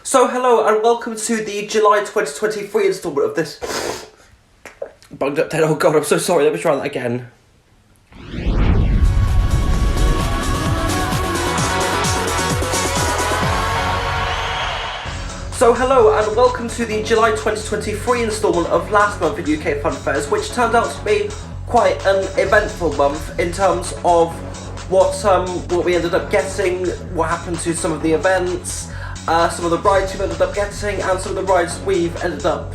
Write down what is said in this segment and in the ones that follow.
So hello and welcome to the July 2023 instalment of this bugged up dead. Oh god, I'm so sorry, let me try that again. So hello and welcome to the July 2023 instalment of last month at UK Funfairs, which turned out to be quite an eventful month in terms of what we ended up getting, what happened to some of the events, some of the rides we've ended up getting, and some of the rides we've ended up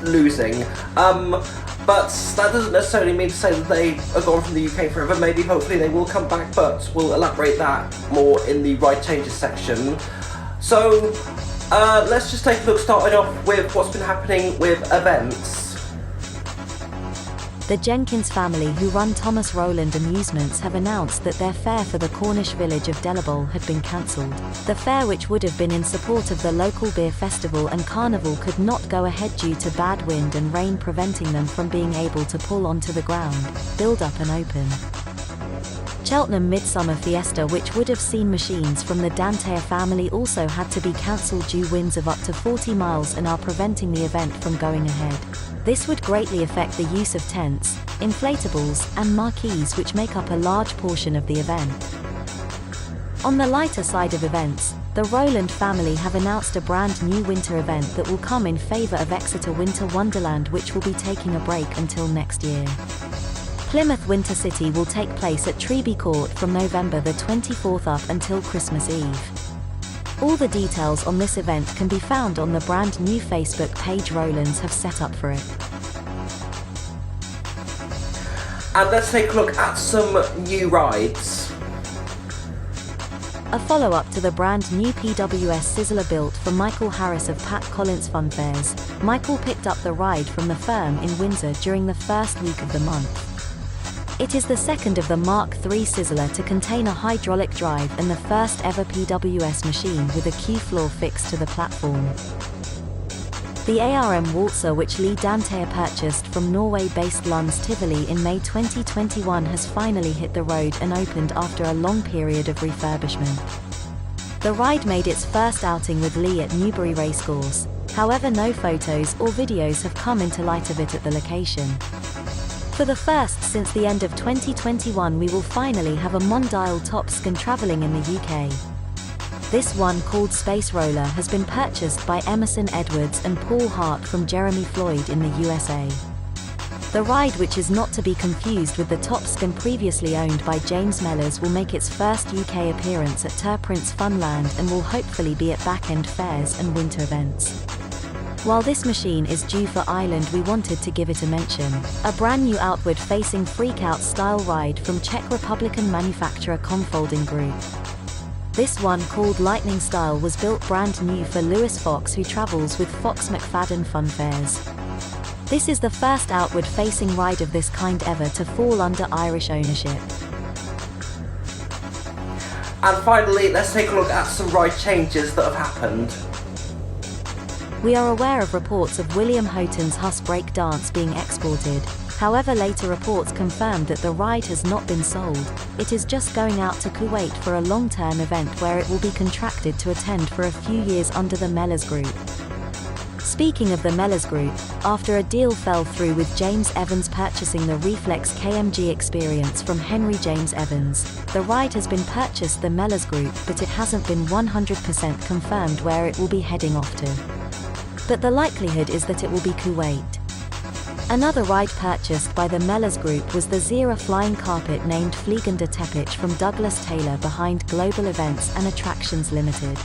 losing. But that doesn't necessarily mean to say that they are gone from the UK forever. Maybe, hopefully they will come back, but we'll elaborate that more in the ride changes section. So, let's just take a look, starting off with what's been happening with events. The Jenkins family, who run Thomas Rowland Amusements, have announced that their fair for the Cornish village of Delabole had been cancelled. The fair, which would have been in support of the local beer festival and carnival, could not go ahead due to bad wind and rain, preventing them from being able to pull onto the ground, build up and open. Cheltenham Midsummer Fiesta, which would have seen machines from the Danter family, also had to be cancelled due winds of up to 40 miles and are preventing the event from going ahead. This would greatly affect the use of tents, inflatables, and marquees, which make up a large portion of the event. On the lighter side of events, the Rowland family have announced a brand new winter event that will come in favour of Exeter Winter Wonderland, which will be taking a break until next year. Plymouth Winter City will take place at Treby Court from November the 24th up until Christmas Eve. All the details on this event can be found on the brand new Facebook page Rowlands have set up for it. And let's take a look at some new rides. A follow-up to the brand new PWS Sizzler built for Michael Harris of Pat Collins Funfairs, Michael picked up the ride from the firm in Windsor during the first week of the month. It is the second of the Mark III Sizzler to contain a hydraulic drive and the first ever PWS machine with a queue floor fixed to the platform. The ARM Waltzer, which Leigh Danter purchased from Norway-based Lunds Tivoli in May 2021, has finally hit the road and opened after a long period of refurbishment. The ride made its first outing with Leigh at Newbury Racecourse, however no photos or videos have come into light of it at the location. For the first since the end of 2021, we will finally have a Mondial Top Scan travelling in the UK. This one, called Space Roller, has been purchased by Emerson Edwards and Paul Hart from Jeremy Floyd in the USA. The ride, which is not to be confused with the Top Scan previously owned by James Mellors, will make its first UK appearance at Prince Funland and will hopefully be at back-end fairs and winter events. While this machine is due for Ireland, we wanted to give it a mention. A brand new outward-facing freak-out style ride from Czech Republican manufacturer Confolding Group. This one, called Lightning Style, was built brand new for Lewis Fox, who travels with Fox McFadden Funfairs. This is the first outward-facing ride of this kind ever to fall under Irish ownership. And finally, let's take a look at some ride changes that have happened. We are aware of reports of William Houghton's Huss break dance being exported. However, later reports confirmed that the ride has not been sold. It is just going out to Kuwait for a long-term event where it will be contracted to attend for a few years under the Mellors Group. Speaking of the Mellors Group, after a deal fell through with James Evans purchasing the Reflex KMG Experience from Henry James Evans, the ride has been purchased the Mellors Group, but it hasn't been 100% confirmed where it will be heading off to. But the likelihood is that it will be Kuwait. Another ride purchased by the Mellors Group was the Zera flying carpet named Fliegende Teppich from Douglas Taylor behind Global Events and Attractions Limited.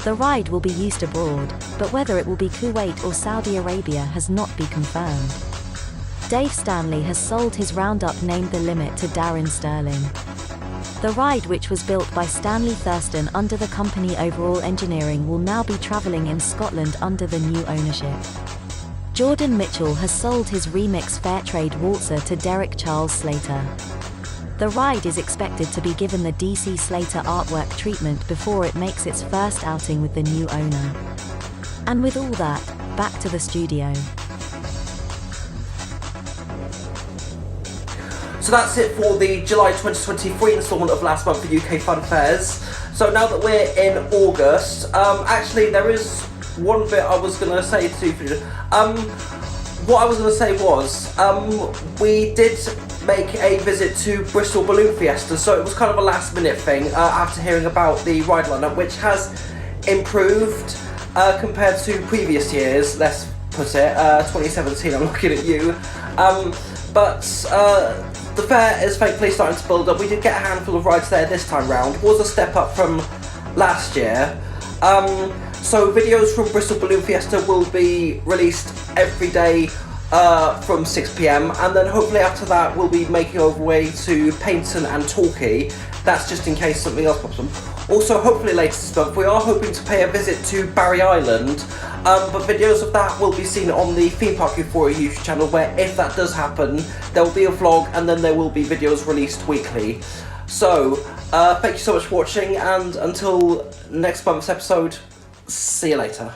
The ride will be used abroad, but whether it will be Kuwait or Saudi Arabia has not been confirmed. Dave Stanley has sold his roundup named The Limit to Darren Sterling. The ride, which was built by Stanley Thurston under the company Overall Engineering, will now be travelling in Scotland under the new ownership. Jordan Mitchell has sold his Remix Fairtrade Waltzer to Derek Charles Slater. The ride is expected to be given the DC Slater artwork treatment before it makes its first outing with the new owner. And with all that, back to the studio. So that's it for the July 2023 instalment of last month for UK Funfairs. So now that we're in August, actually there is one bit I was going to say to you. What I was going to say was, we did make a visit to Bristol Balloon Fiesta, so it was kind of a last minute thing after hearing about the ride lineup, which has improved compared to previous years, let's put it, 2017, I'm looking at you. But the fair is thankfully starting to build up. We did get a handful of rides there this time round. It was a step up from last year. So videos from Bristol Balloon Fiesta will be released every day from 6 PM, and then hopefully after that we'll be making our way to Paignton and Torquay. That's just in case something else pops up. Also, hopefully later this month, we are hoping to pay a visit to Barry Island, but videos of that will be seen on the Theme Park Euphoria YouTube channel, where if that does happen, there will be a vlog and then there will be videos released weekly. So, thank you so much for watching, and until next month's episode, see you later.